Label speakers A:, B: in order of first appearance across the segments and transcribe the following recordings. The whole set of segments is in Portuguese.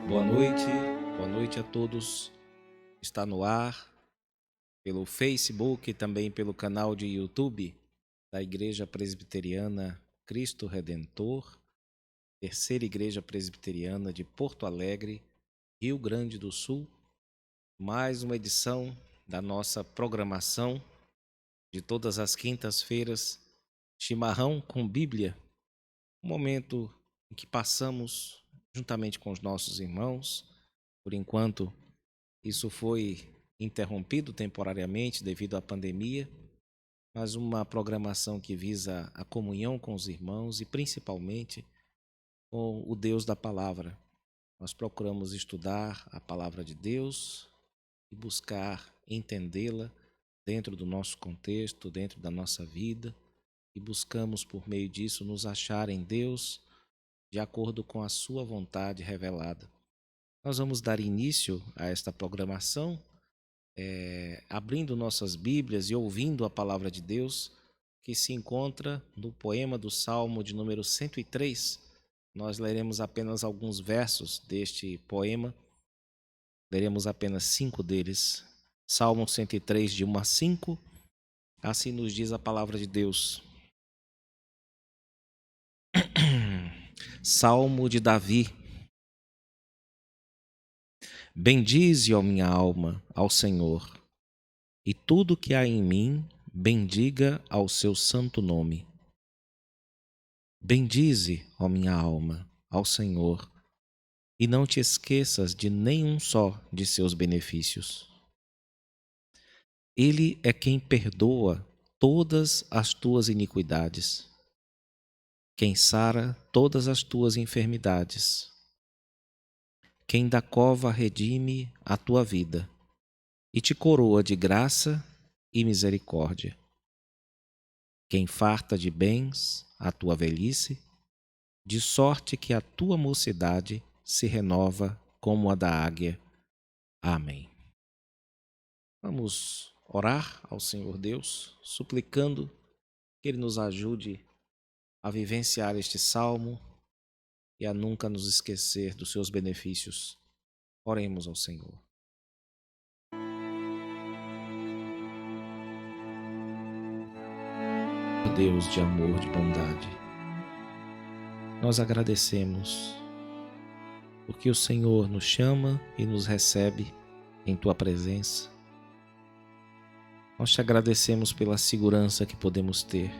A: Boa noite a todos. Está no ar pelo Facebook e também pelo canal de YouTube da Igreja Presbiteriana Cristo Redentor, Terceira Igreja Presbiteriana de Porto Alegre, Rio Grande do Sul. Mais uma edição da nossa programação de todas as quintas-feiras, Chimarrão com Bíblia, um momento em que passamos juntamente com os nossos irmãos. Por enquanto, isso foi interrompido temporariamente devido à pandemia, mas uma programação que visa a comunhão com os irmãos e principalmente com o Deus da palavra. Nós procuramos estudar a palavra de Deus e buscar entendê-la dentro do nosso contexto, dentro da nossa vida, e buscamos por meio disso nos achar em Deus de acordo com a sua vontade revelada. Nós vamos dar início a esta programação abrindo nossas Bíblias e ouvindo a palavra de Deus, que se encontra no poema do Salmo de número 103. Nós leremos apenas alguns versos deste poema, leremos apenas 5 deles. Salmo 103, de 1 a 5, assim nos diz a palavra de Deus. Salmo de Davi. Bendize, ó minha alma, ao Senhor, e tudo que há em mim, bendiga ao seu santo nome. Bendize, ó minha alma, ao Senhor, e não te esqueças de nenhum só de seus benefícios. Ele é quem perdoa todas as tuas iniquidades, quem sara todas as tuas enfermidades, quem da cova redime a tua vida e te coroa de graça e misericórdia, quem farta de bens a tua velhice, de sorte que a tua mocidade se renova como a da águia. Amém. Vamos orar ao Senhor Deus, suplicando que Ele nos ajude a vivenciar este salmo e a nunca nos esquecer dos seus benefícios. Oremos ao Senhor. Deus de amor, de bondade, nós agradecemos porque o Senhor nos chama e nos recebe em Tua presença. Nós te agradecemos pela segurança que podemos ter,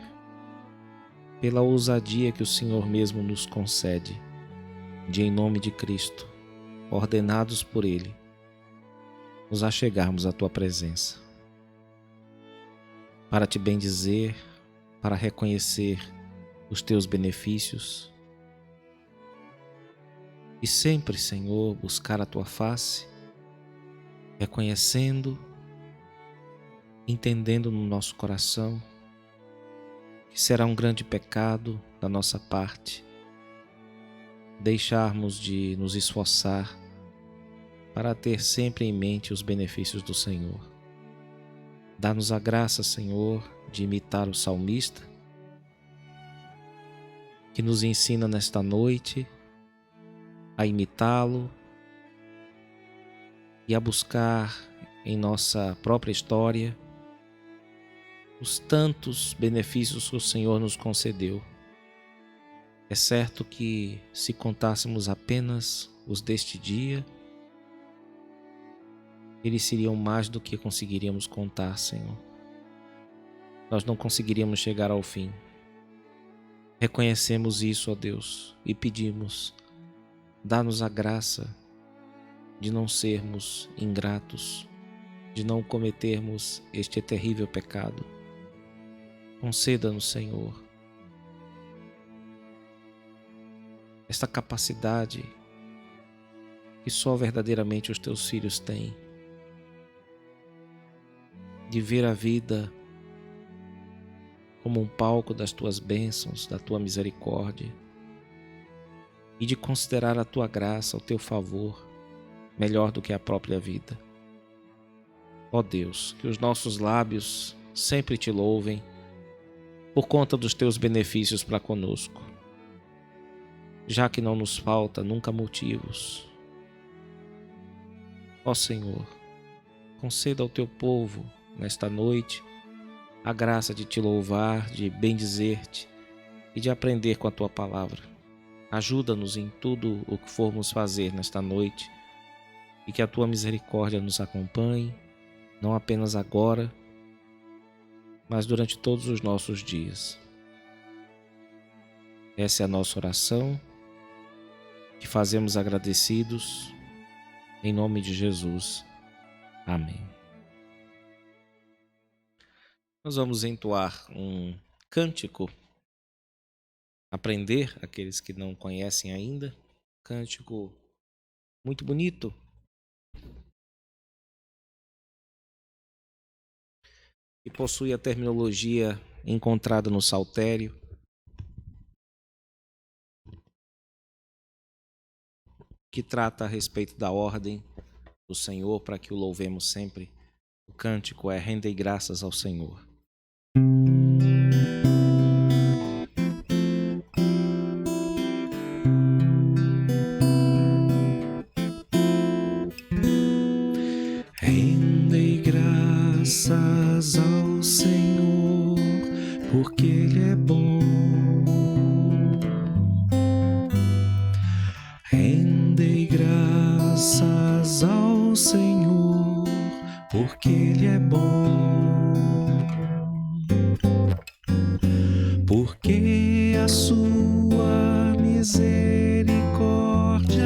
A: pela ousadia que o Senhor mesmo nos concede, de em nome de Cristo, ordenados por Ele, nos achegarmos à Tua presença, para te bendizer, para reconhecer os Teus benefícios e sempre, Senhor, buscar a Tua face, reconhecendo, entendendo no nosso coração que será um grande pecado da nossa parte deixarmos de nos esforçar para ter sempre em mente os benefícios do Senhor. Dá-nos a graça, Senhor, de imitar o salmista, que nos ensina nesta noite a imitá-lo e a buscar em nossa própria história os tantos benefícios que o Senhor nos concedeu. É certo que, se contássemos apenas os deste dia, eles seriam mais do que conseguiríamos contar, Senhor. Nós não conseguiríamos chegar ao fim. Reconhecemos isso, ó Deus, e pedimos, dá-nos a graça de não sermos ingratos, de não cometermos este terrível pecado. Conceda-nos, Senhor, esta capacidade que só verdadeiramente os teus filhos têm, de ver a vida como um palco das tuas bênçãos, da tua misericórdia, e de considerar a tua graça, o teu favor, melhor do que a própria vida. Ó Deus, que os nossos lábios sempre te louvem por conta dos teus benefícios para conosco, já que não nos falta nunca motivos Ó Senhor, conceda ao teu povo, nesta noite, a graça de te louvar, de bendizer-te e de aprender com a tua palavra. Ajuda-nos em tudo o que formos fazer nesta noite e que a tua misericórdia nos acompanhe, não apenas agora, mas durante todos os nossos dias. Essa é a nossa oração, que fazemos agradecidos, em nome de Jesus. Amém. Nós vamos entoar um cântico, aprender aqueles que não conhecem ainda, cântico muito bonito, que possui a terminologia encontrada no Saltério, que trata a respeito da ordem do Senhor para que o louvemos sempre. O cântico é Rendei graças ao Senhor. Rendei graças ao Senhor, porque Ele é bom. Rendei graças ao Senhor, porque Ele é bom. Porque a sua misericórdia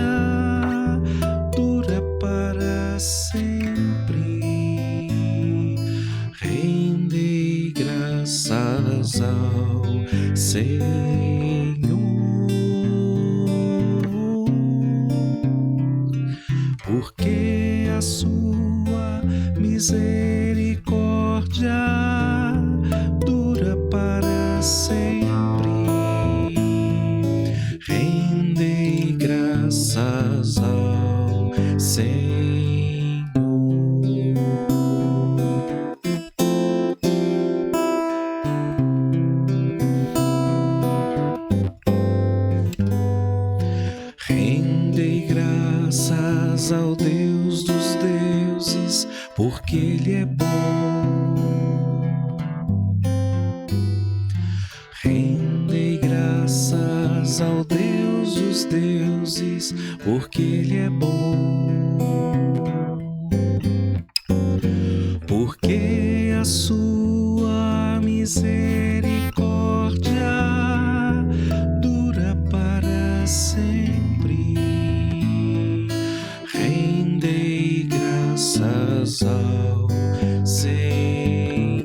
A: dura para sempre. Rendei graças ao Senhor. Porque a sua misericórdia dura para sempre. Rendei graças ao Senhor. Rendei graças ao Deus dos deuses, porque Ele é bom. Rendei graças ao Deus dos deuses, porque Ele é bom. Porque a sua misericórdia dura para sempre. Rendei graças ao Senhor.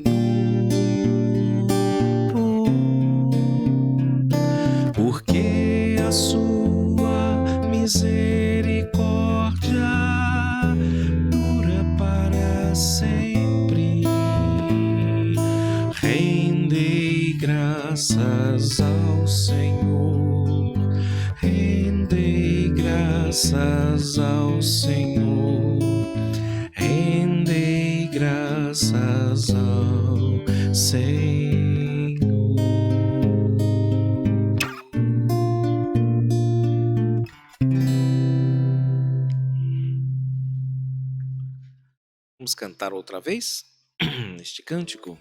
A: Porque a sua misericórdia dura para sempre. Rendei graças ao Senhor. Rendei graças ao Senhor. Rendei graças ao Senhor. Vamos cantar outra vez este cântico.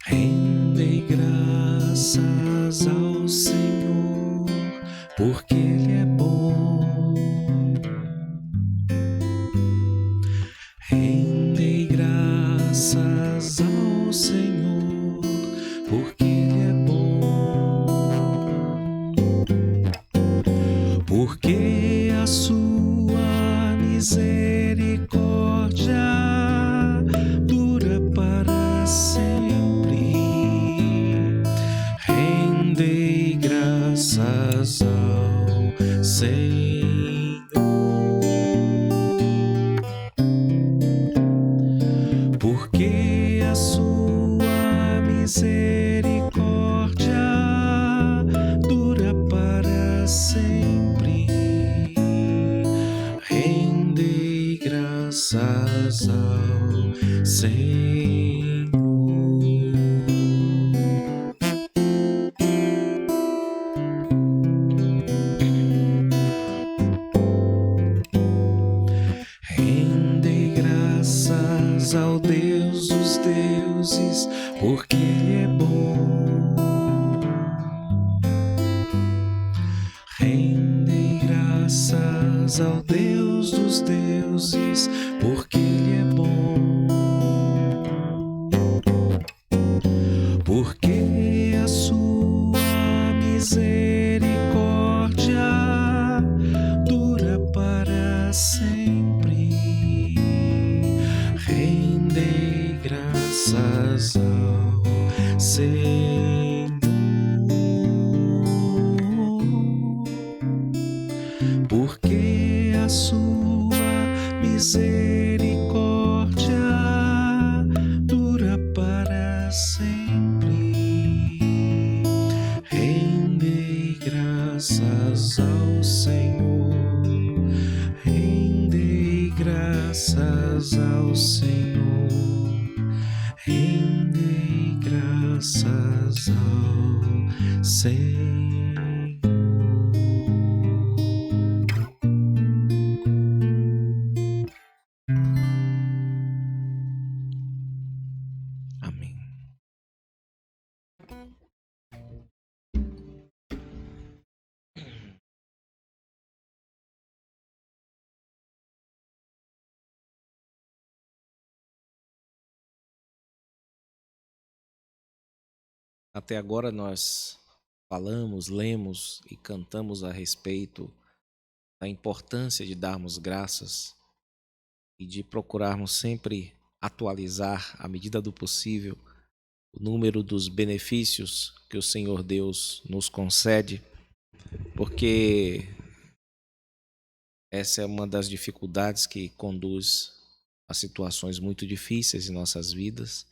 A: Rendei graças ao Senhor, porque Ele é bom. Rendei graças ao Senhor, porque Ele é bom. Porque a sua misericórdia dura para sempre. Rendei graças ao Senhor. Porque a sua misericórdia dura para sempre. Rendei graças ao Senhor. graças ao Deus dos deuses, porque Ele é bom. Rendei graças ao Deus dos deuses, porque Ele é bom. Porque a sua misericórdia dura para sempre. Rendei graças ao Senhor, porque a sua misericórdia dura para sempre. Rendei graças ao Senhor, rendei graças ao Senhor, rendei graças ao Senhor. Amém. Até agora nós falamos, lemos e cantamos a respeito da importância de darmos graças e de procurarmos sempre atualizar, à medida do possível, o número dos benefícios que o Senhor Deus nos concede, porque essa é uma das dificuldades que conduz a situações muito difíceis em nossas vidas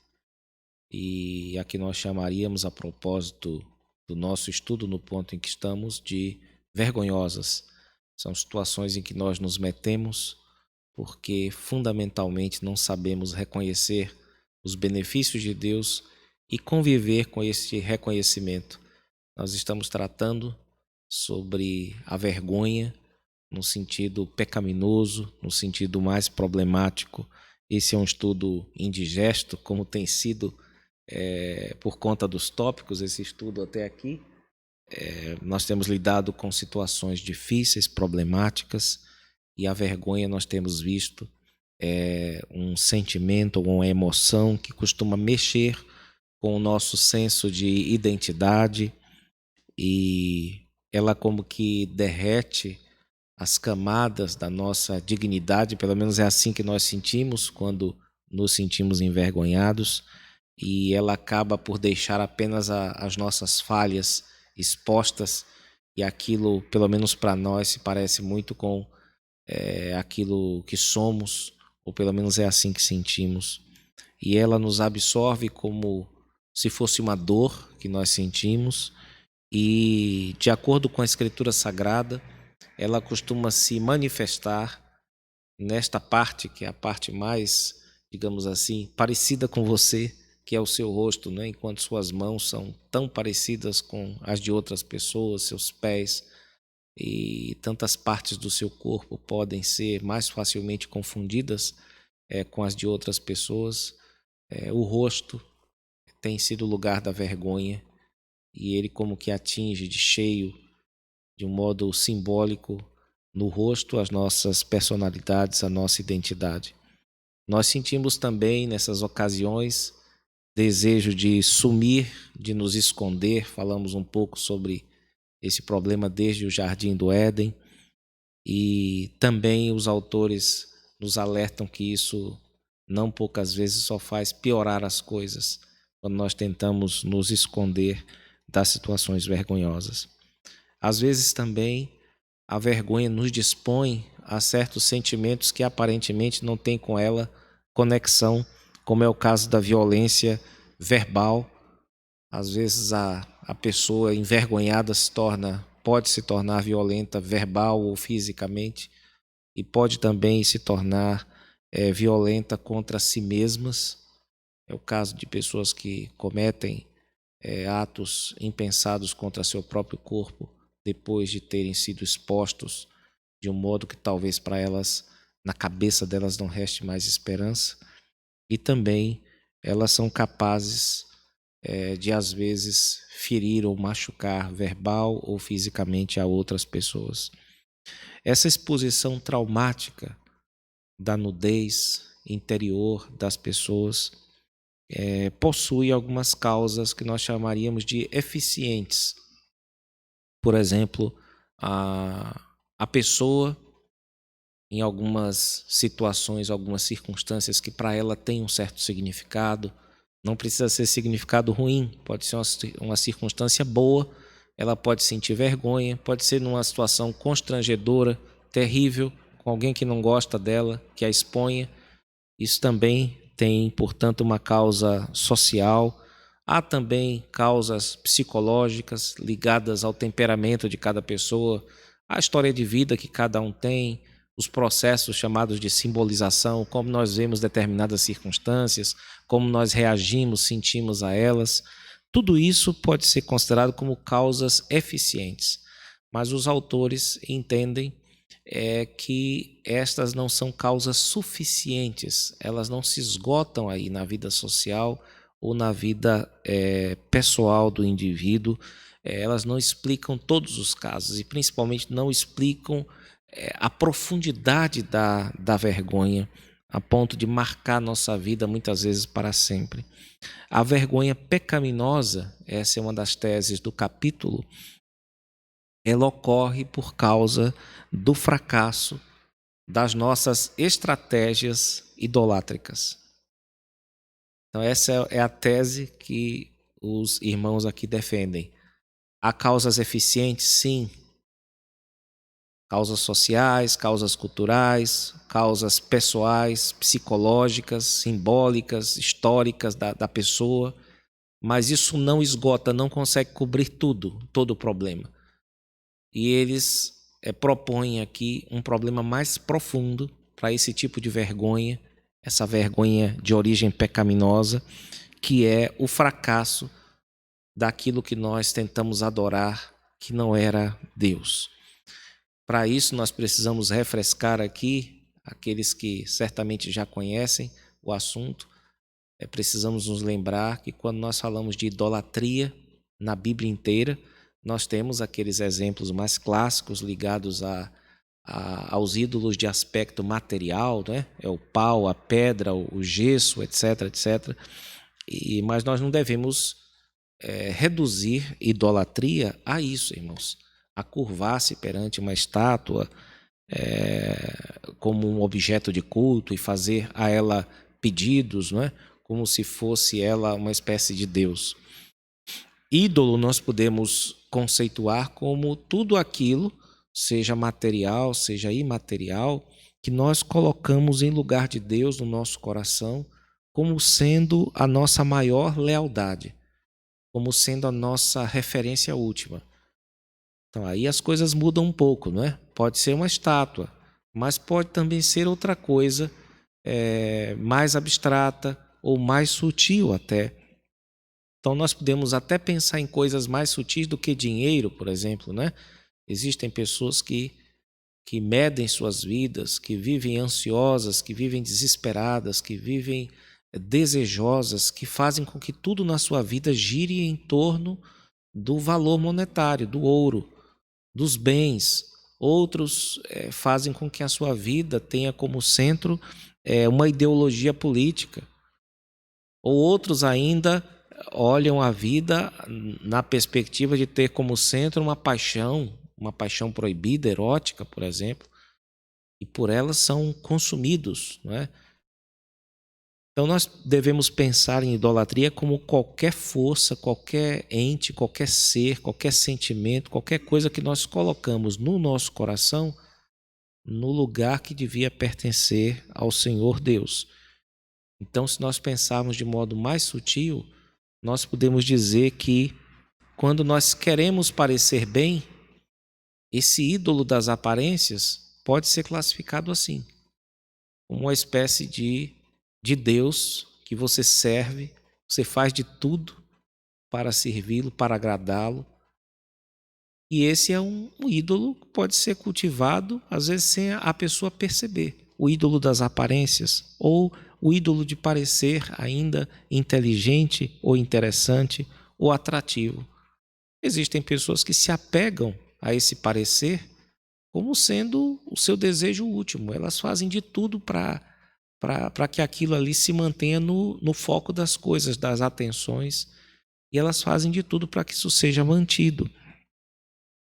A: e a que nós chamaríamos, a propósito do nosso estudo no ponto em que estamos, de vergonhosas. São situações em que nós nos metemos porque fundamentalmente não sabemos reconhecer os benefícios de Deus e conviver com esse reconhecimento. Nós estamos tratando sobre a vergonha no sentido pecaminoso, no sentido mais problemático. Esse é um estudo indigesto, como tem sido por conta dos tópicos, esse estudo até aqui. Nós temos lidado com situações difíceis, problemáticas, e a vergonha nós temos visto um sentimento ou uma emoção que costuma mexer com o nosso senso de identidade, e ela como que derrete as camadas da nossa dignidade, pelo menos é assim que nós sentimos quando nos sentimos envergonhados, e ela acaba por deixar apenas as nossas falhas expostas, e aquilo, pelo menos para nós, se parece muito com aquilo que somos, ou pelo menos é assim que sentimos. E ela nos absorve como se fosse uma dor que nós sentimos, e de acordo com a Escritura Sagrada, ela costuma se manifestar nesta parte, que é a parte mais, digamos assim, parecida com você, que é o seu rosto, né? Enquanto suas mãos são tão parecidas com as de outras pessoas, seus pés e tantas partes do seu corpo podem ser mais facilmente confundidas com as de outras pessoas. O rosto tem sido o lugar da vergonha, e ele como que atinge de cheio, de um modo simbólico, no rosto as nossas personalidades, a nossa identidade. Nós sentimos também nessas ocasiões desejo de sumir, de nos esconder. Falamos um pouco sobre esse problema desde o Jardim do Éden, e também os autores nos alertam que isso não poucas vezes só faz piorar as coisas quando nós tentamos nos esconder das situações vergonhosas. Às vezes também a vergonha nos dispõe a certos sentimentos que aparentemente não têm com ela conexão, como é o caso da violência verbal. Às vezes a pessoa envergonhada pode se tornar violenta verbal ou fisicamente, e pode também se tornar violenta contra si mesmas. É o caso de pessoas que cometem atos impensados contra seu próprio corpo depois de terem sido expostos de um modo que talvez para elas na cabeça delas não reste mais esperança, e também elas são capazes de, às vezes, ferir ou machucar verbal ou fisicamente a outras pessoas. Essa exposição traumática da nudez interior das pessoas possui algumas causas que nós chamaríamos de eficientes. Por exemplo, a pessoa, em algumas situações, algumas circunstâncias que para ela tem um certo significado, não precisa ser significado ruim, pode ser uma circunstância boa, ela pode sentir vergonha, pode ser numa situação constrangedora, terrível, com alguém que não gosta dela, que a exponha. Isso também tem, portanto, uma causa social. Há também causas psicológicas ligadas ao temperamento de cada pessoa, à história de vida que cada um tem, os processos chamados de simbolização, como nós vemos determinadas circunstâncias, como nós reagimos, sentimos a elas. Tudo isso pode ser considerado como causas eficientes, mas os autores entendem que estas não são causas suficientes, elas não se esgotam aí na vida social ou na vida pessoal do indivíduo, elas não explicam todos os casos e principalmente não explicam a profundidade da vergonha, a ponto de marcar nossa vida muitas vezes para sempre. A vergonha pecaminosa, essa é uma das teses do capítulo, ela ocorre por causa do fracasso das nossas estratégias idolátricas. Então essa é a tese que os irmãos aqui defendem. Há causas eficientes? Sim. Causas sociais, causas culturais, causas pessoais, psicológicas, simbólicas, históricas da pessoa, mas isso não esgota, não consegue cobrir todo o problema. E eles propõem aqui um problema mais profundo para esse tipo de vergonha, essa vergonha de origem pecaminosa, que é o fracasso daquilo que nós tentamos adorar, que não era Deus. Para isso, nós precisamos refrescar aqui, aqueles que certamente já conhecem o assunto, precisamos nos lembrar que quando nós falamos de idolatria na Bíblia inteira, nós temos aqueles exemplos mais clássicos ligados aos ídolos de aspecto material, né? É o pau, a pedra, o gesso, etc, etc. Mas nós não devemos reduzir idolatria a isso, irmãos. A curvar-se perante uma estátua como um objeto de culto e fazer a ela pedidos, não é? Como se fosse ela uma espécie de Deus. Ídolo nós podemos conceituar como tudo aquilo, seja material, seja imaterial, que nós colocamos em lugar de Deus no nosso coração, como sendo a nossa maior lealdade, como sendo a nossa referência última. Então aí as coisas mudam um pouco, não é? Pode ser uma estátua, mas pode também ser outra coisa mais abstrata ou mais sutil até. Então nós podemos até pensar em coisas mais sutis do que dinheiro, por exemplo, né? Existem pessoas que medem suas vidas, que vivem ansiosas, que vivem desesperadas, que vivem desejosas, que fazem com que tudo na sua vida gire em torno do valor monetário, do ouro, dos bens. Outros fazem com que a sua vida tenha como centro uma ideologia política. Ou outros ainda olham a vida na perspectiva de ter como centro uma paixão proibida, erótica, por exemplo, e por elas são consumidos, não é? Então nós devemos pensar em idolatria como qualquer força, qualquer ente, qualquer ser, qualquer sentimento, qualquer coisa que nós colocamos no nosso coração no lugar que devia pertencer ao Senhor Deus. Então, se nós pensarmos de modo mais sutil, nós podemos dizer que quando nós queremos parecer bem, esse ídolo das aparências pode ser classificado assim, como uma espécie de Deus que você serve, você faz de tudo para servi-lo, para agradá-lo. E esse é um ídolo que pode ser cultivado, às vezes, sem a pessoa perceber. o ídolo das aparências, ou o ídolo de parecer ainda inteligente ou interessante ou atrativo. Existem pessoas que se apegam a esse parecer como sendo o seu desejo último. Elas fazem de tudo para que aquilo ali se mantenha no foco das coisas, das atenções, e elas fazem de tudo para que isso seja mantido.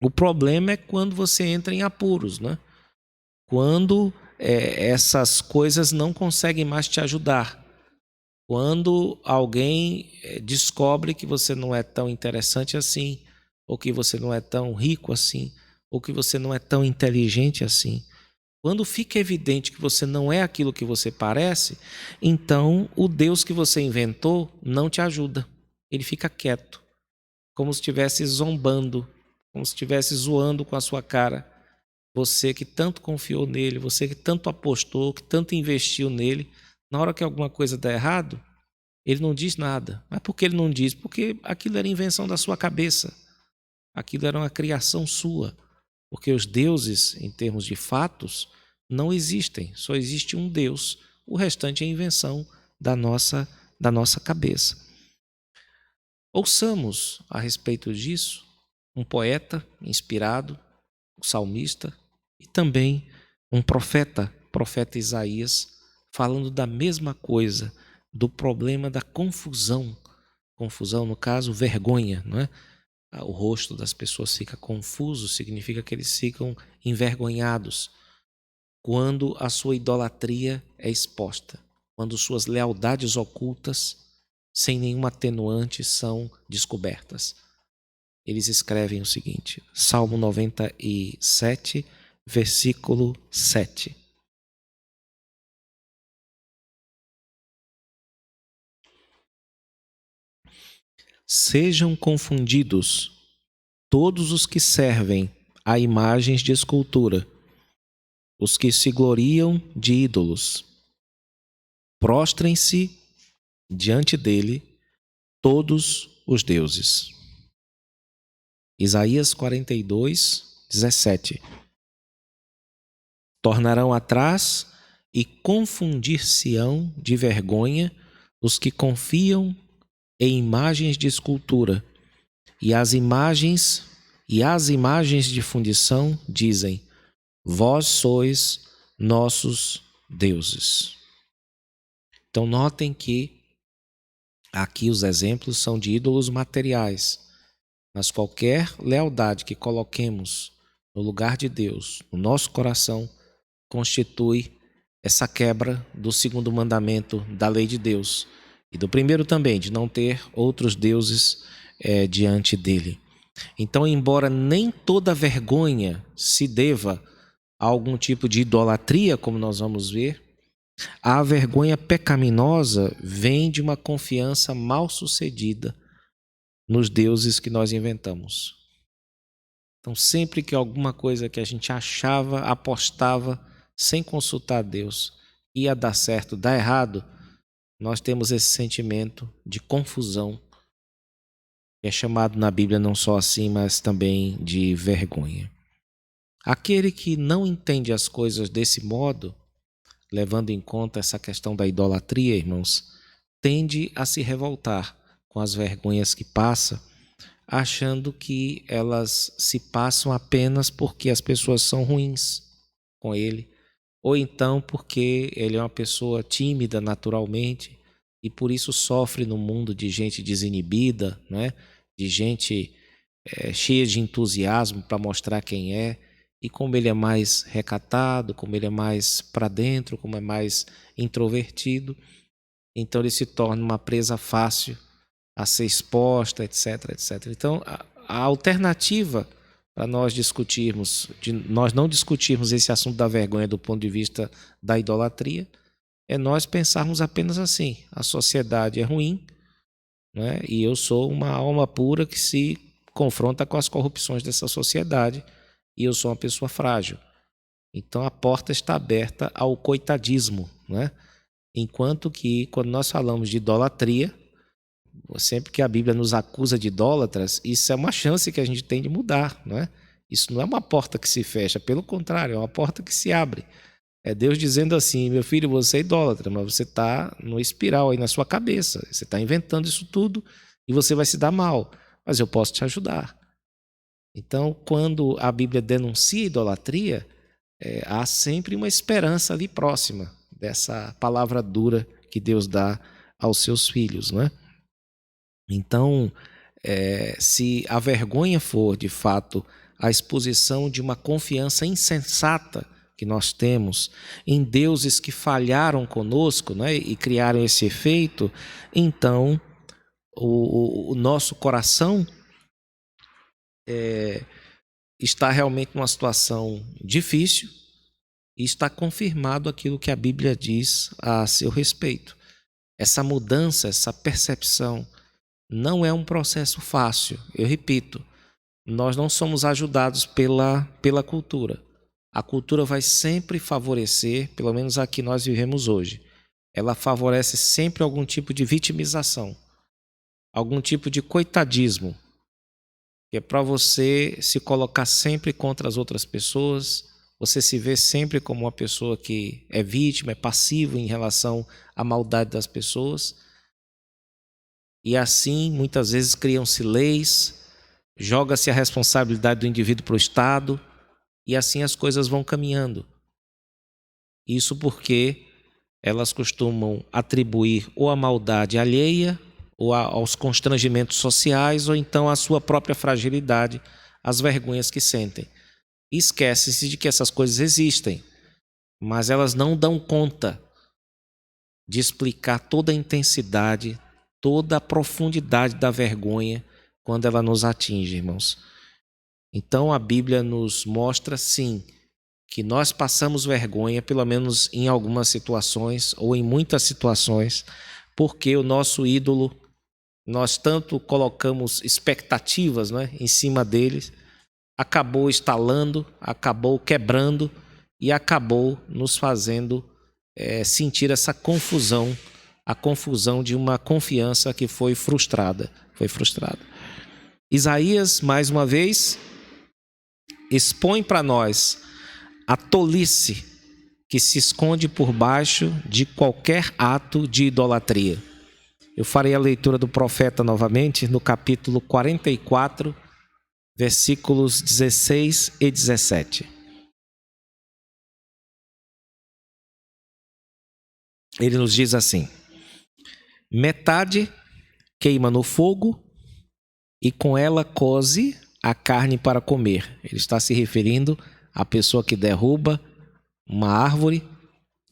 A: O problema é quando você entra em apuros, né? Quando essas coisas não conseguem mais te ajudar. Quando alguém descobre que você não é tão interessante assim, ou que você não é tão rico assim, ou que você não é tão inteligente assim. Quando fica evidente que você não é aquilo que você parece, então o Deus que você inventou não te ajuda. Ele fica quieto, como se estivesse zombando, como se estivesse zoando com a sua cara. Você que tanto confiou nele, você que tanto apostou, que tanto investiu nele, na hora que alguma coisa dá errado, ele não diz nada. Mas por que ele não diz? Porque aquilo era invenção da sua cabeça. Aquilo era uma criação sua. Porque os deuses, em termos de fatos, não existem. Só existe um Deus. O restante é invenção da nossa cabeça. Ouçamos a respeito disso um poeta inspirado, um salmista, e também um profeta Isaías, falando da mesma coisa, do problema da confusão. Confusão, no caso, vergonha, não é? O rosto das pessoas fica confuso, significa que eles ficam envergonhados quando a sua idolatria é exposta, quando suas lealdades ocultas, sem nenhuma atenuante, são descobertas. Eles escrevem o seguinte, Salmo 97, versículo 7. Sejam confundidos todos os que servem a imagens de escultura, os que se gloriam de ídolos. Prostrem-se diante dele todos os deuses. Isaías 42, 17. Tornarão atrás e confundir-se-ão de vergonha os que confiam em imagens de escultura, e as imagens de fundição dizem: vós sois nossos deuses. Então notem que aqui os exemplos são de ídolos materiais, mas qualquer lealdade que coloquemos no lugar de Deus, no nosso coração, constitui essa quebra do segundo mandamento da lei de Deus e do primeiro também, de não ter outros deuses diante dele. Então, embora nem toda vergonha se deva a algum tipo de idolatria, como nós vamos ver, a vergonha pecaminosa vem de uma confiança mal sucedida nos deuses que nós inventamos. Então, sempre que alguma coisa que a gente achava, apostava, sem consultar Deus, ia dar certo, dar errado, nós temos esse sentimento de confusão, que é chamado na Bíblia não só assim, mas também de vergonha. Aquele que não entende as coisas desse modo, levando em conta essa questão da idolatria, irmãos, tende a se revoltar com as vergonhas que passa, achando que elas se passam apenas porque as pessoas são ruins com ele, ou então porque ele é uma pessoa tímida naturalmente e por isso sofre no mundo de gente desinibida, né? De gente cheia de entusiasmo para mostrar quem é, e como ele é mais recatado, como ele é mais para dentro, como é mais introvertido, então ele se torna uma presa fácil a ser exposta, etc, etc. Então, a alternativa para nós discutirmos, nós não discutirmos esse assunto da vergonha do ponto de vista da idolatria, é nós pensarmos apenas assim: a sociedade é ruim, né? E eu sou uma alma pura que se confronta com as corrupções dessa sociedade e eu sou uma pessoa frágil. Então a porta está aberta ao coitadismo, né? Enquanto que quando nós falamos de idolatria, sempre que a Bíblia nos acusa de idólatras, isso é uma chance que a gente tem de mudar, não é? Isso não é uma porta que se fecha, pelo contrário, é uma porta que se abre. É Deus dizendo assim: meu filho, você é idólatra, mas você está no espiral aí na sua cabeça. Você está inventando isso tudo e você vai se dar mal. Mas eu posso te ajudar. Então, quando a Bíblia denuncia a idolatria, há sempre uma esperança ali próxima dessa palavra dura que Deus dá aos seus filhos, né? Então, se a vergonha for, de fato, a exposição de uma confiança insensata que nós temos em deuses que falharam conosco, né, e criaram esse efeito, então o nosso coração está realmente numa situação difícil e está confirmado aquilo que a Bíblia diz a seu respeito. Essa mudança, essa percepção, não é um processo fácil. Eu repito, nós não somos ajudados pela cultura. A cultura vai sempre favorecer, pelo menos a que nós vivemos hoje, ela favorece sempre algum tipo de vitimização, algum tipo de coitadismo, que é para você se colocar sempre contra as outras pessoas, você se vê sempre como uma pessoa que é vítima, é passivo em relação à maldade das pessoas. E assim, muitas vezes, criam-se leis, joga-se a responsabilidade do indivíduo para o Estado, e assim as coisas vão caminhando. Isso porque elas costumam atribuir ou a maldade alheia, ou aos constrangimentos sociais, ou então à sua própria fragilidade, às vergonhas que sentem. E esquece-se de que essas coisas existem, mas elas não dão conta de explicar toda a intensidade, toda a profundidade da vergonha quando ela nos atinge, irmãos. Então a Bíblia nos mostra, sim, que nós passamos vergonha, pelo menos em algumas situações, ou em muitas situações, porque o nosso ídolo, nós tanto colocamos expectativas, né, em cima deles, acabou estalando, acabou quebrando e acabou nos fazendo sentir essa confusão, a confusão de uma confiança que foi frustrada. Isaías, mais uma vez, expõe para nós a tolice que se esconde por baixo de qualquer ato de idolatria. Eu farei a leitura do profeta novamente no capítulo 44, versículos 16 e 17. Ele nos diz assim: metade queima no fogo e com ela coze a carne para comer. Ele está se referindo à pessoa que derruba uma árvore,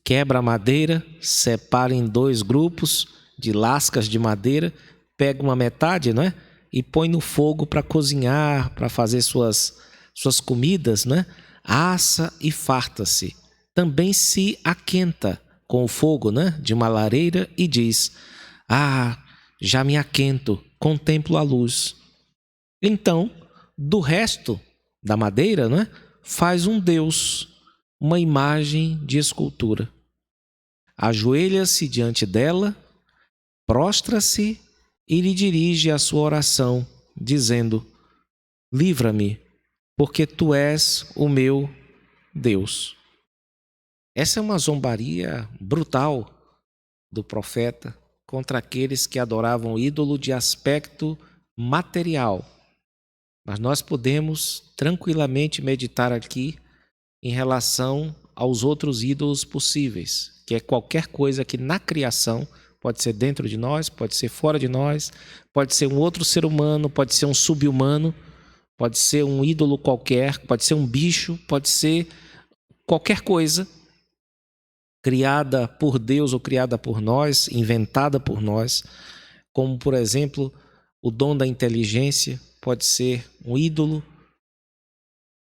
A: quebra a madeira, separa em 2 grupos de lascas de madeira, pega uma metade, né, e põe no fogo para cozinhar, para fazer suas comidas, né? Assa e farta-se. Também se aquenta com o fogo, né, de uma lareira e diz: ah, já me aquento, contemplo a luz. Então, do resto da madeira, né, faz um Deus, uma imagem de escultura. Ajoelha-se diante dela, prostra-se e lhe dirige a sua oração, dizendo: livra-me, porque tu és o meu Deus. Essa é uma zombaria brutal do profeta contra aqueles que adoravam o ídolo de aspecto material. Mas nós podemos tranquilamente meditar aqui em relação aos outros ídolos possíveis, que é qualquer coisa que na criação, pode ser dentro de nós, pode ser fora de nós, pode ser um outro ser humano, pode ser um sub-humano, pode ser um ídolo qualquer, pode ser um bicho, pode ser qualquer coisa criada por Deus ou criada por nós, inventada por nós, como, por exemplo, o dom da inteligência pode ser um ídolo.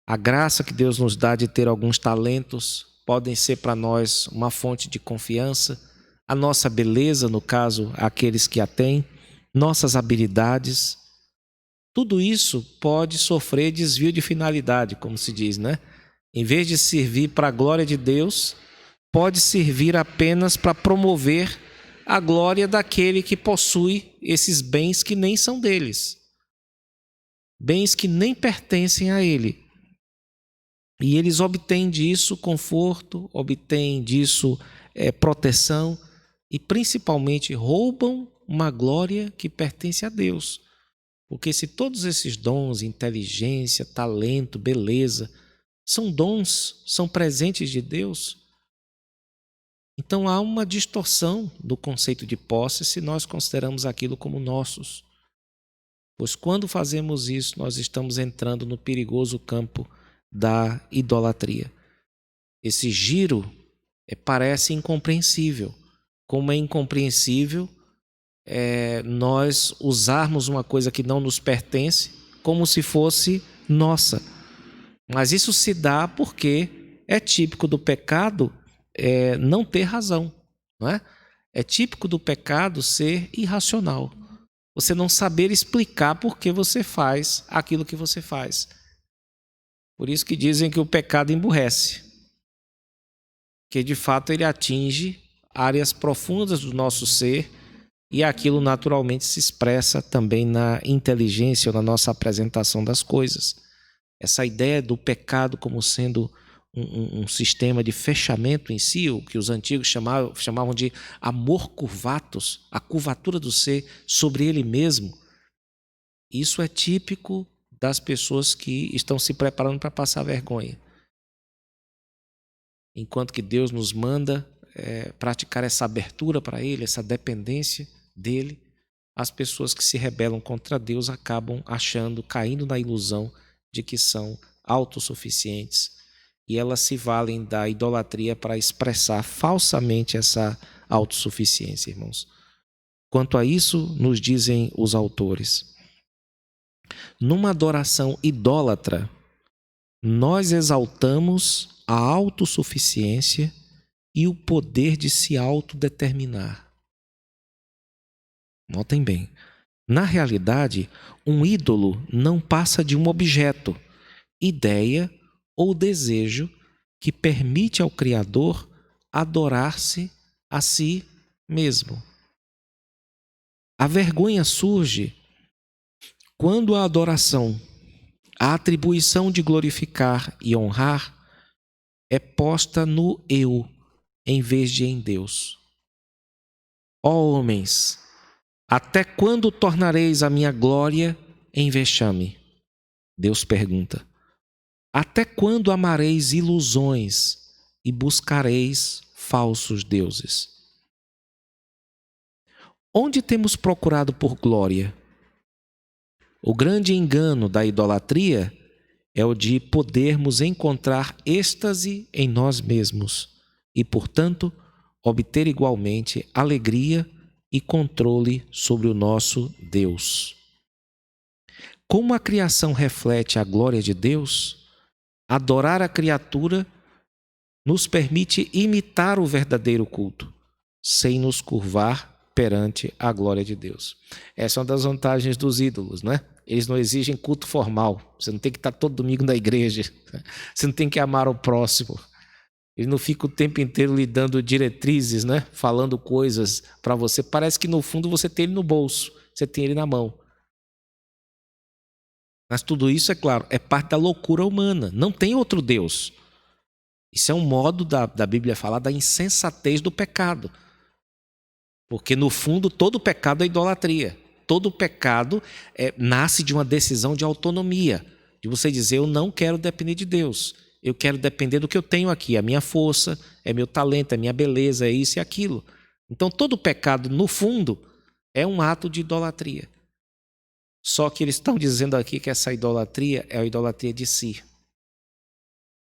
A: A graça que Deus nos dá de ter alguns talentos podem ser para nós uma fonte de confiança. A nossa beleza, no caso, aqueles que a têm, nossas habilidades. Tudo isso pode sofrer desvio de finalidade, como se diz, né? Em vez de servir para a glória de Deus, pode servir apenas para promover a glória daquele que possui esses bens que nem são deles. Bens que nem pertencem a ele. E eles obtêm disso conforto, obtêm disso proteção e principalmente roubam uma glória que pertence a Deus. Porque se todos esses dons, inteligência, talento, beleza, são dons, são presentes de Deus, então há uma distorção do conceito de posse se nós consideramos aquilo como nossos. Pois quando fazemos isso, nós estamos entrando no perigoso campo da idolatria. Esse giro parece incompreensível. Como é incompreensível nós usarmos uma coisa que não nos pertence como se fosse nossa. Mas isso se dá porque é típico do pecado não ter razão, não é? É típico do pecado ser irracional. Você não saber explicar por que você faz aquilo que você faz. Por isso que dizem que o pecado emburrece. Que de fato ele atinge áreas profundas do nosso ser e aquilo naturalmente se expressa também na inteligência ou na nossa apresentação das coisas. Essa ideia do pecado como sendo um sistema de fechamento em si, o que os antigos chamavam de amor curvatus, a curvatura do ser sobre ele mesmo. Isso é típico das pessoas que estão se preparando para passar vergonha. Enquanto que Deus nos manda praticar essa abertura para Ele, essa dependência dEle, as pessoas que se rebelam contra Deus acabam caindo na ilusão de que são autossuficientes e elas se valem da idolatria para expressar falsamente essa autossuficiência, irmãos. Quanto a isso, nos dizem os autores: numa adoração idólatra, nós exaltamos a autossuficiência e o poder de se autodeterminar. Notem bem, na realidade, um ídolo não passa de um objeto, ideia ou desejo que permite ao Criador adorar-se a si mesmo. A vergonha surge quando a adoração, a atribuição de glorificar e honrar é posta no eu, em vez de em Deus. Ó homens, até quando tornareis a minha glória em vexame? Deus pergunta. Até quando amareis ilusões e buscareis falsos deuses? Onde temos procurado por glória? O grande engano da idolatria é o de podermos encontrar êxtase em nós mesmos e, portanto, obter igualmente alegria e controle sobre o nosso Deus. Como a criação reflete a glória de Deus, adorar a criatura nos permite imitar o verdadeiro culto, sem nos curvar perante a glória de Deus. Essa é uma das vantagens dos ídolos, não é? Eles não exigem culto formal. Você não tem que estar todo domingo na igreja. Você não tem que amar o próximo. Ele não fica o tempo inteiro lhe dando diretrizes, né? Falando coisas para você. Parece que no fundo você tem ele no bolso, você tem ele na mão. Mas tudo isso, é claro, é parte da loucura humana. Não tem outro Deus. Isso é um modo da Bíblia falar da insensatez do pecado. Porque no fundo todo pecado é idolatria. Todo pecado nasce de uma decisão de autonomia. De você dizer, eu não quero depender de Deus. Eu quero depender do que eu tenho aqui, a minha força, é meu talento, é minha beleza, é isso e aquilo. Então todo pecado, no fundo, é um ato de idolatria. Só que eles estão dizendo aqui que essa idolatria é a idolatria de si.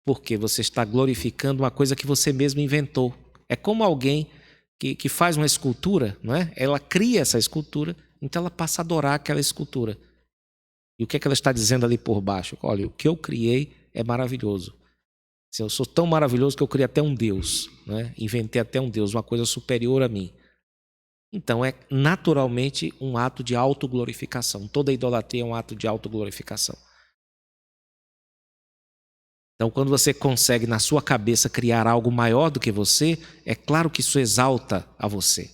A: Porque você está glorificando uma coisa que você mesmo inventou. É como alguém que faz uma escultura, não é? Ela cria essa escultura, então ela passa a adorar aquela escultura. E o que é que ela está dizendo ali por baixo? Olha, o que eu criei é maravilhoso. Eu sou tão maravilhoso que eu criei até um Deus, né? Inventei até um Deus, uma coisa superior a mim. Então é naturalmente um ato de autoglorificação. Toda idolatria é um ato de autoglorificação. Então quando você consegue na sua cabeça criar algo maior do que você, é claro que isso exalta a você.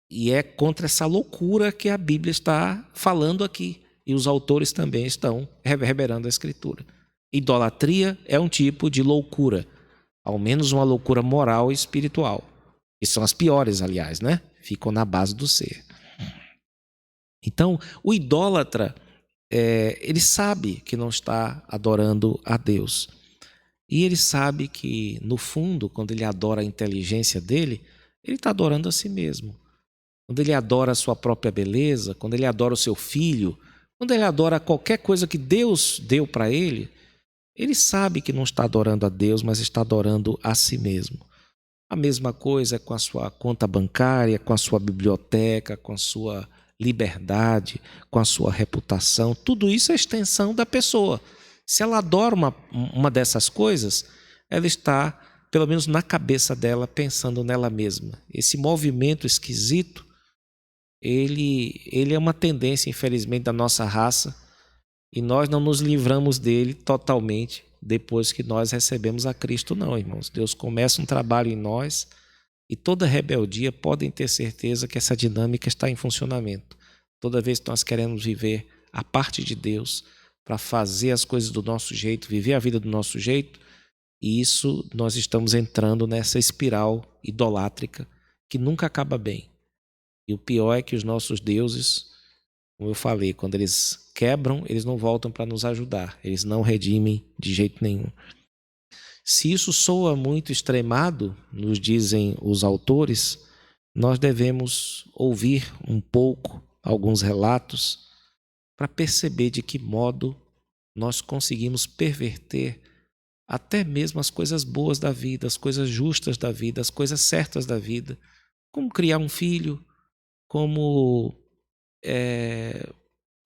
A: E é contra essa loucura que a Bíblia está falando aqui. E os autores também estão reverberando a Escritura. Idolatria é um tipo de loucura, ao menos uma loucura moral e espiritual. Que são as piores, aliás, né? Ficam na base do ser. Então, o idólatra, ele sabe que não está adorando a Deus. E ele sabe que, no fundo, quando ele adora a inteligência dele, ele está adorando a si mesmo. Quando ele adora a sua própria beleza, quando ele adora o seu filho, quando ele adora qualquer coisa que Deus deu para ele, ele sabe que não está adorando a Deus, mas está adorando a si mesmo. A mesma coisa com a sua conta bancária, com a sua biblioteca, com a sua liberdade, com a sua reputação. Tudo isso é extensão da pessoa. Se ela adora uma dessas coisas, ela está, pelo menos na cabeça dela, pensando nela mesma. Esse movimento esquisito, ele é uma tendência, infelizmente, da nossa raça, e nós não nos livramos dele totalmente depois que nós recebemos a Cristo, não, irmãos. Deus começa um trabalho em nós e toda rebeldia, podem ter certeza que essa dinâmica está em funcionamento. Toda vez que nós queremos viver a parte de Deus para fazer as coisas do nosso jeito, viver a vida do nosso jeito, e isso nós estamos entrando nessa espiral idolátrica que nunca acaba bem. E o pior é que os nossos deuses, como eu falei, quando eles quebram, eles não voltam para nos ajudar. Eles não redimem de jeito nenhum. Se isso soa muito extremado, nos dizem os autores, nós devemos ouvir um pouco alguns relatos para perceber de que modo nós conseguimos perverter até mesmo as coisas boas da vida, as coisas justas da vida, as coisas certas da vida, como criar um filho, como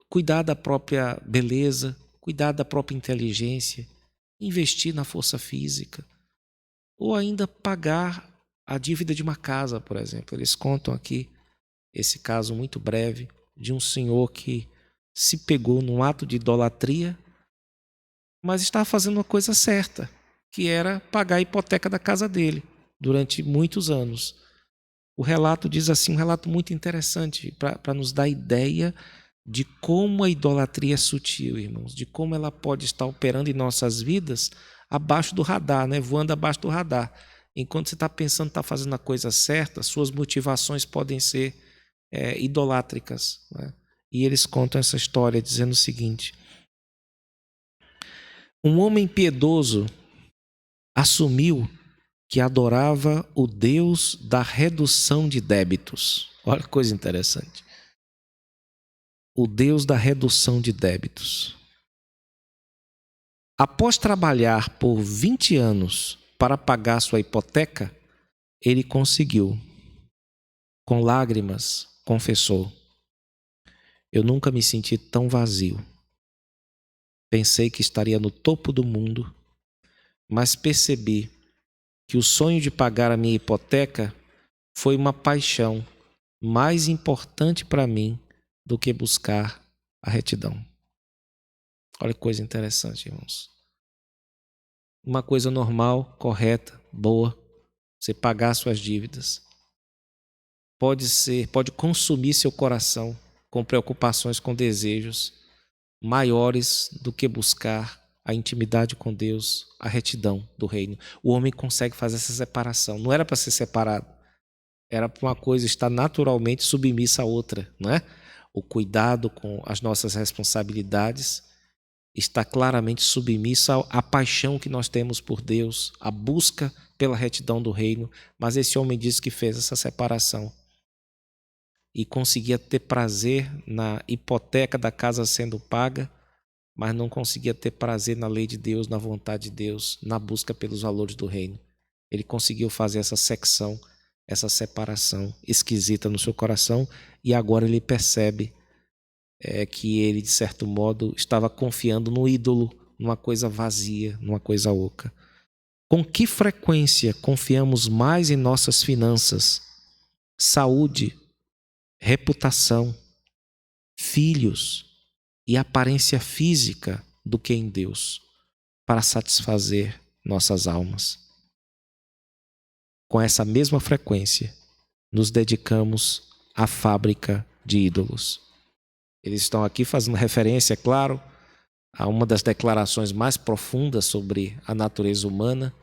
A: cuidar da própria beleza, cuidar da própria inteligência, investir na força física, ou ainda pagar a dívida de uma casa, por exemplo. Eles contam aqui esse caso muito breve de um senhor que se pegou num ato de idolatria, mas estava fazendo uma coisa certa, que era pagar a hipoteca da casa dele durante muitos anos. O relato diz assim, um relato muito interessante para nos dar ideia de como a idolatria é sutil, irmãos, de como ela pode estar operando em nossas vidas abaixo do radar, né? Voando abaixo do radar. Enquanto você está pensando, está fazendo a coisa certa, suas motivações podem ser idolátricas, né? E eles contam essa história dizendo o seguinte: um homem piedoso assumiu que adorava o Deus da redução de débitos. Olha que coisa interessante. O Deus da redução de débitos. Após trabalhar por 20 anos para pagar sua hipoteca, ele conseguiu. Com lágrimas, confessou: eu nunca me senti tão vazio. Pensei que estaria no topo do mundo, mas percebi que o sonho de pagar a minha hipoteca foi uma paixão mais importante para mim do que buscar a retidão. Olha que coisa interessante, irmãos. Uma coisa normal, correta, boa, você pagar suas dívidas, pode consumir seu coração com preocupações, com desejos maiores do que buscar a intimidade com Deus, a retidão do reino. O homem consegue fazer essa separação. Não era para ser separado. Era para uma coisa estar naturalmente submissa à outra, não é? O cuidado com as nossas responsabilidades está claramente submissa à paixão que nós temos por Deus, a busca pela retidão do reino. Mas esse homem disse que fez essa separação e conseguia ter prazer na hipoteca da casa sendo paga, mas não conseguia ter prazer na lei de Deus, na vontade de Deus, na busca pelos valores do reino. Ele conseguiu fazer essa secção, essa separação esquisita no seu coração, e agora ele percebe que ele, de certo modo, estava confiando no ídolo, numa coisa vazia, numa coisa oca. Com que frequência confiamos mais em nossas finanças, saúde, reputação, filhos e aparência física do que em Deus, para satisfazer nossas almas? Com essa mesma frequência, nos dedicamos à fábrica de ídolos. Eles estão aqui fazendo referência, é claro, a uma das declarações mais profundas sobre a natureza humana,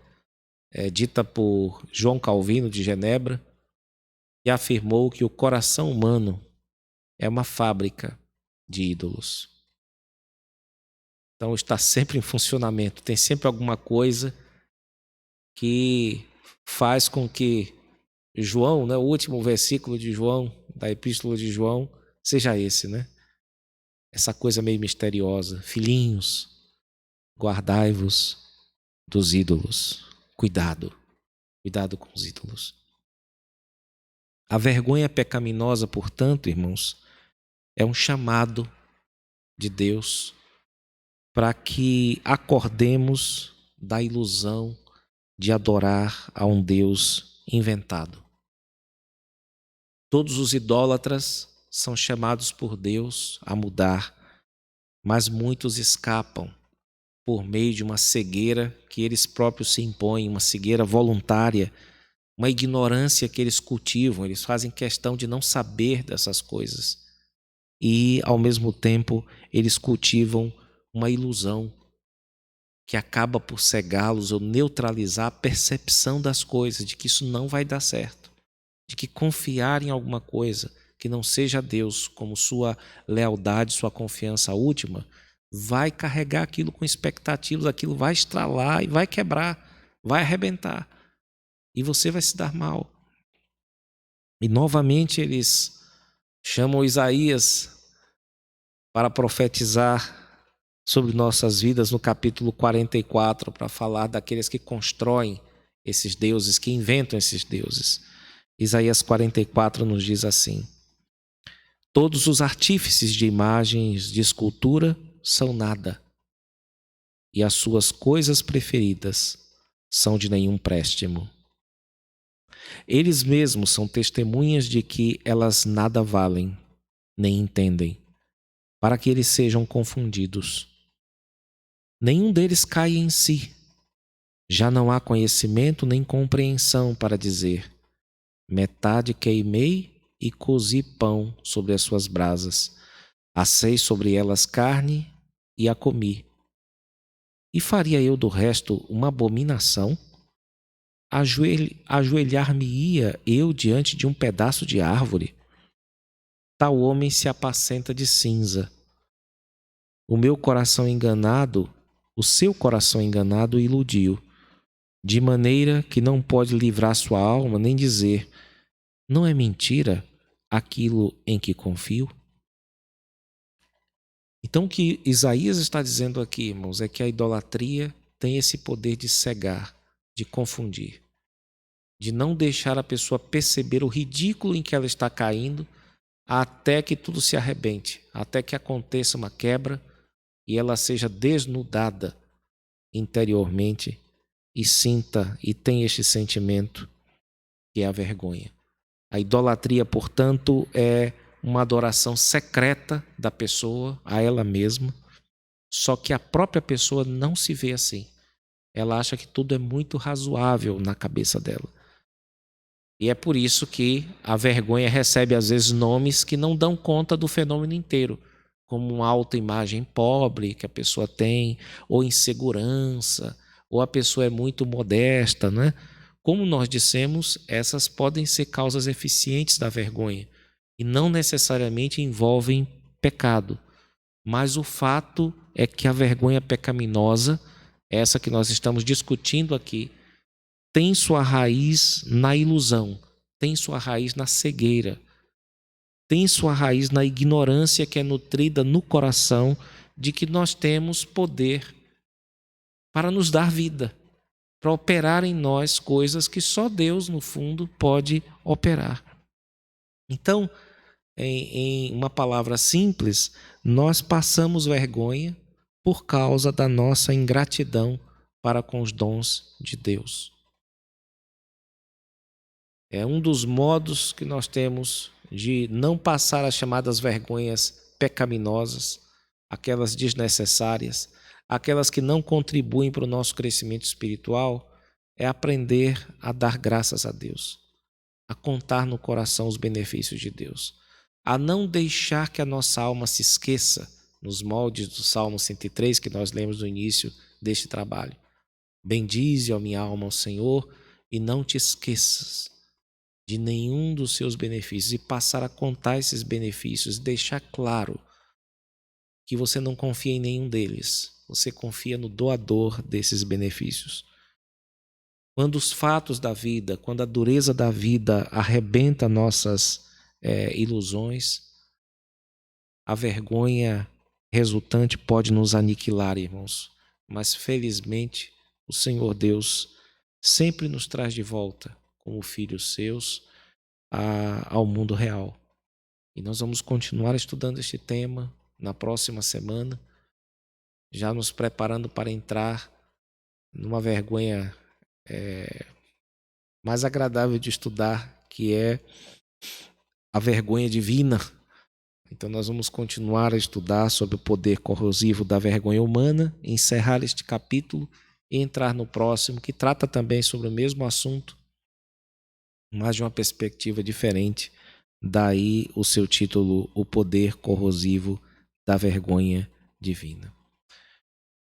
A: dita por João Calvino de Genebra, e afirmou que o coração humano é uma fábrica de ídolos. Então está sempre em funcionamento, tem sempre alguma coisa que faz com que João, né, o último versículo de João, da Epístola de João, seja esse, né? Essa coisa meio misteriosa. Filhinhos, guardai-vos dos ídolos. Cuidado com os ídolos. A vergonha pecaminosa, portanto, irmãos, é um chamado de Deus para que acordemos da ilusão de adorar a um Deus inventado. Todos os idólatras são chamados por Deus a mudar, mas muitos escapam por meio de uma cegueira que eles próprios se impõem, uma cegueira voluntária, uma ignorância que eles cultivam. Eles fazem questão de não saber dessas coisas e, ao mesmo tempo, eles cultivam uma ilusão que acaba por cegá-los ou neutralizar a percepção das coisas, de que isso não vai dar certo, de que confiar em alguma coisa que não seja Deus como sua lealdade, sua confiança última, vai carregar aquilo com expectativas, aquilo vai estralar e vai quebrar, vai arrebentar. E você vai se dar mal. E novamente eles chamam Isaías para profetizar sobre nossas vidas no capítulo 44, para falar daqueles que constroem esses deuses, que inventam esses deuses. Isaías 44 nos diz assim: todos os artífices de imagens de escultura são nada, e as suas coisas preferidas são de nenhum préstimo. Eles mesmos são testemunhas de que elas nada valem, nem entendem, para que eles sejam confundidos. Nenhum deles cai em si. Já não há conhecimento nem compreensão para dizer: metade queimei e cozi pão sobre as suas brasas, assei sobre elas carne e a comi. E faria eu do resto uma abominação? Ajoelhar-me-ia eu diante de um pedaço de árvore? Tal homem se apacenta de cinza. O meu coração enganado, o seu coração enganado o iludiu, de maneira que não pode livrar sua alma nem dizer: não é mentira aquilo em que confio? Então o que Isaías está dizendo aqui, irmãos, é que a idolatria tem esse poder de cegar, de confundir, de não deixar a pessoa perceber o ridículo em que ela está caindo, até que tudo se arrebente, até que aconteça uma quebra e ela seja desnudada interiormente e sinta e tenha este sentimento que é a vergonha. A idolatria, portanto, é uma adoração secreta da pessoa a ela mesma, só que a própria pessoa não se vê assim. Ela acha que tudo é muito razoável na cabeça dela. E é por isso que a vergonha recebe às vezes nomes que não dão conta do fenômeno inteiro, como uma autoimagem pobre que a pessoa tem, ou insegurança, ou a pessoa é muito modesta, né? Como nós dissemos, essas podem ser causas eficientes da vergonha e não necessariamente envolvem pecado. Mas o fato é que a vergonha pecaminosa, essa que nós estamos discutindo aqui, tem sua raiz na ilusão, tem sua raiz na cegueira, tem sua raiz na ignorância que é nutrida no coração de que nós temos poder para nos dar vida, para operar em nós coisas que só Deus, no fundo, pode operar. Então, em uma palavra simples, nós passamos vergonha por causa da nossa ingratidão para com os dons de Deus. É um dos modos que nós temos de não passar as chamadas vergonhas pecaminosas, aquelas desnecessárias, aquelas que não contribuem para o nosso crescimento espiritual, é aprender a dar graças a Deus, a contar no coração os benefícios de Deus, a não deixar que a nossa alma se esqueça nos moldes do Salmo 103 que nós lemos no início deste trabalho. Bendize, ó minha alma, ao Senhor, e não te esqueças de nenhum dos seus benefícios, e passar a contar esses benefícios, deixar claro que você não confia em nenhum deles, você confia no doador desses benefícios. Quando os fatos da vida, quando a dureza da vida arrebenta nossas ilusões, a vergonha resultante pode nos aniquilar, irmãos. Mas felizmente o Senhor Deus sempre nos traz de volta, como filhos seus, ao mundo real. E nós vamos continuar estudando este tema na próxima semana, já nos preparando para entrar numa vergonha mais agradável de estudar, que é a vergonha divina. Então nós vamos continuar a estudar sobre o poder corrosivo da vergonha humana, encerrar este capítulo e entrar no próximo, que trata também sobre o mesmo assunto, mas de uma perspectiva diferente. Daí o seu título, O Poder Corrosivo da Vergonha Divina.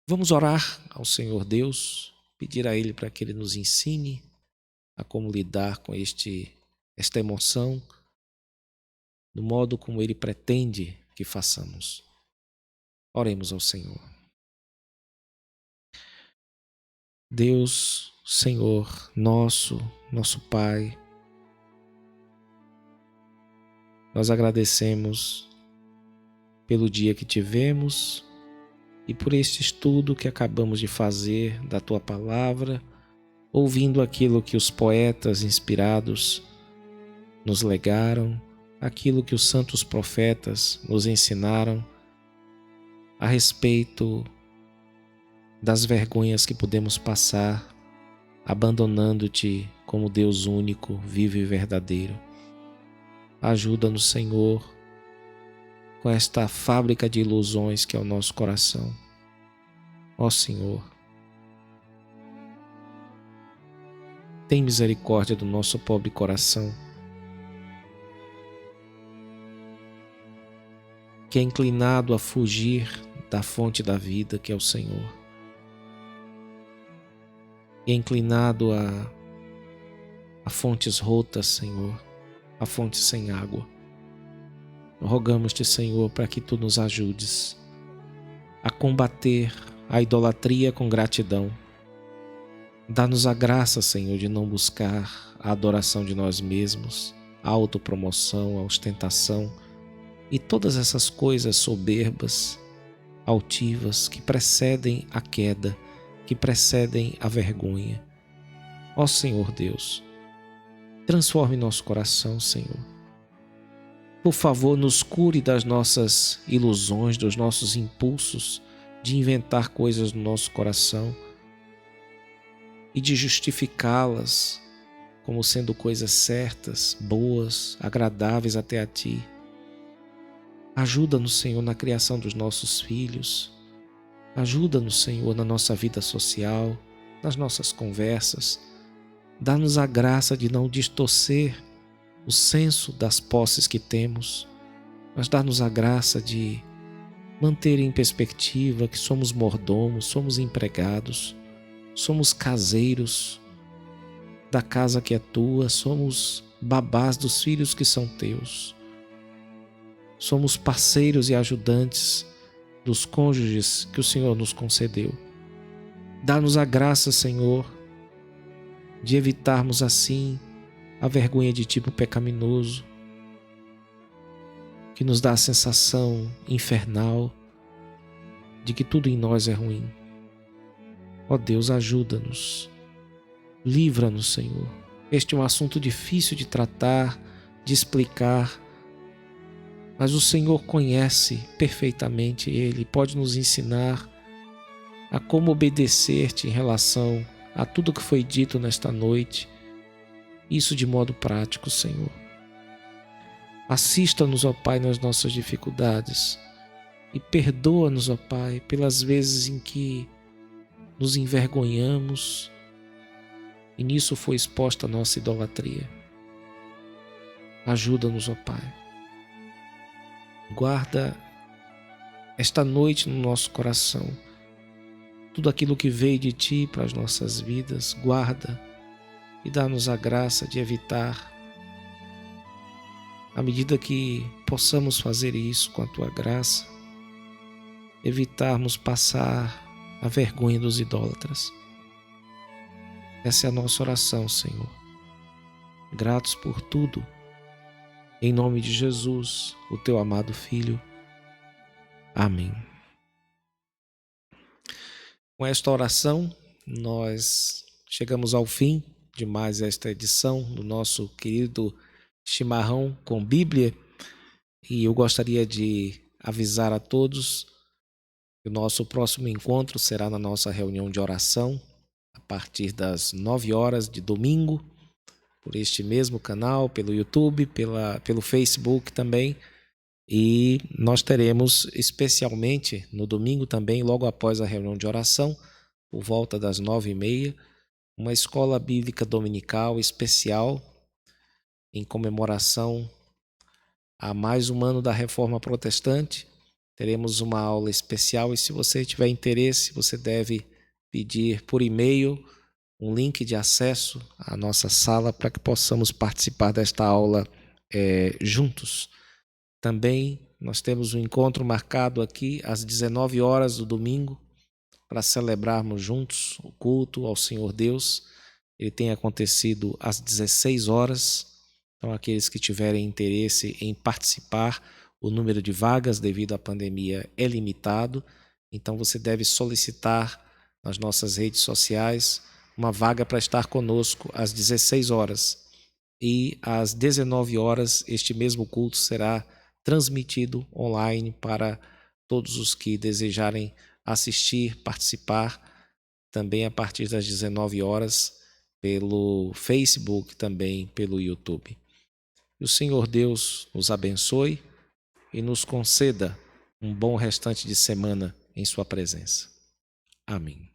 A: Vamos orar ao Senhor Deus, pedir a Ele para que Ele nos ensine a como lidar com esta emoção, do modo como Ele pretende que façamos. Oremos ao Senhor. Deus, Senhor, nosso Pai, nós agradecemos pelo dia que tivemos e por este estudo que acabamos de fazer da Tua Palavra, ouvindo aquilo que os poetas inspirados nos legaram, aquilo que os santos profetas nos ensinaram a respeito das vergonhas que podemos passar abandonando-Te como Deus único, vivo e verdadeiro. Ajuda-nos, Senhor, com esta fábrica de ilusões que é o nosso coração. Ó Senhor, tem misericórdia do nosso pobre coração, que é inclinado a fugir da fonte da vida, que é o Senhor. E é inclinado a fontes rotas, Senhor, a fontes sem água. Rogamos-te, Senhor, para que Tu nos ajudes a combater a idolatria com gratidão. Dá-nos a graça, Senhor, de não buscar a adoração de nós mesmos, a autopromoção, a ostentação e todas essas coisas soberbas, altivas, que precedem a queda, que precedem a vergonha. Ó Senhor Deus, transforme nosso coração, Senhor. Por favor, nos cure das nossas ilusões, dos nossos impulsos de inventar coisas no nosso coração e de justificá-las como sendo coisas certas, boas, agradáveis até a Ti. Ajuda-nos, Senhor, na criação dos nossos filhos. Ajuda-nos, Senhor, na nossa vida social, nas nossas conversas. Dá-nos a graça de não distorcer o senso das posses que temos, mas dá-nos a graça de manter em perspectiva que somos mordomos, somos empregados, somos caseiros da casa que é Tua, somos babás dos filhos que são Teus. Somos parceiros e ajudantes dos cônjuges que o Senhor nos concedeu. Dá-nos a graça, Senhor, de evitarmos assim a vergonha de tipo pecaminoso, que nos dá a sensação infernal de que tudo em nós é ruim. Ó Deus, ajuda-nos, livra-nos, Senhor. Este é um assunto difícil de tratar, de explicar, mas o Senhor conhece perfeitamente Ele, pode nos ensinar a como obedecer-Te em relação a tudo que foi dito nesta noite, isso de modo prático, Senhor. Assista-nos, ó Pai, nas nossas dificuldades e perdoa-nos, ó Pai, pelas vezes em que nos envergonhamos e nisso foi exposta a nossa idolatria. Ajuda-nos, ó Pai. Guarda esta noite no nosso coração. Tudo aquilo que veio de Ti para as nossas vidas, guarda e dá-nos a graça de evitar, à medida que possamos fazer isso com a Tua graça, evitarmos passar a vergonha dos idólatras. Essa é a nossa oração, Senhor. Gratos por tudo, em nome de Jesus, o Teu amado Filho. Amém. Com esta oração, nós chegamos ao fim de mais esta edição do nosso querido Chimarrão com Bíblia, e eu gostaria de avisar a todos que o nosso próximo encontro será na nossa reunião de oração, a partir das 9 horas de domingo, por este mesmo canal, pelo YouTube, pelo Facebook também. E nós teremos especialmente no domingo também, logo após a reunião de oração, por volta das 9h30, uma escola bíblica dominical especial em comemoração a mais um ano da Reforma Protestante. Teremos uma aula especial e, se você tiver interesse, você deve pedir por e-mail um link de acesso à nossa sala para que possamos participar desta aula juntos. Também nós temos um encontro marcado aqui às 19 horas do domingo para celebrarmos juntos o culto ao Senhor Deus. Ele tem acontecido às 16 horas. Então, aqueles que tiverem interesse em participar, o número de vagas devido à pandemia é limitado. Então, você deve solicitar nas nossas redes sociais uma vaga para estar conosco às 16 horas. E às 19 horas, este mesmo culto será transmitido online para todos os que desejarem assistir, participar, também a partir das 19 horas, pelo Facebook, também pelo YouTube. E o Senhor Deus nos abençoe e nos conceda um bom restante de semana em sua presença. Amém.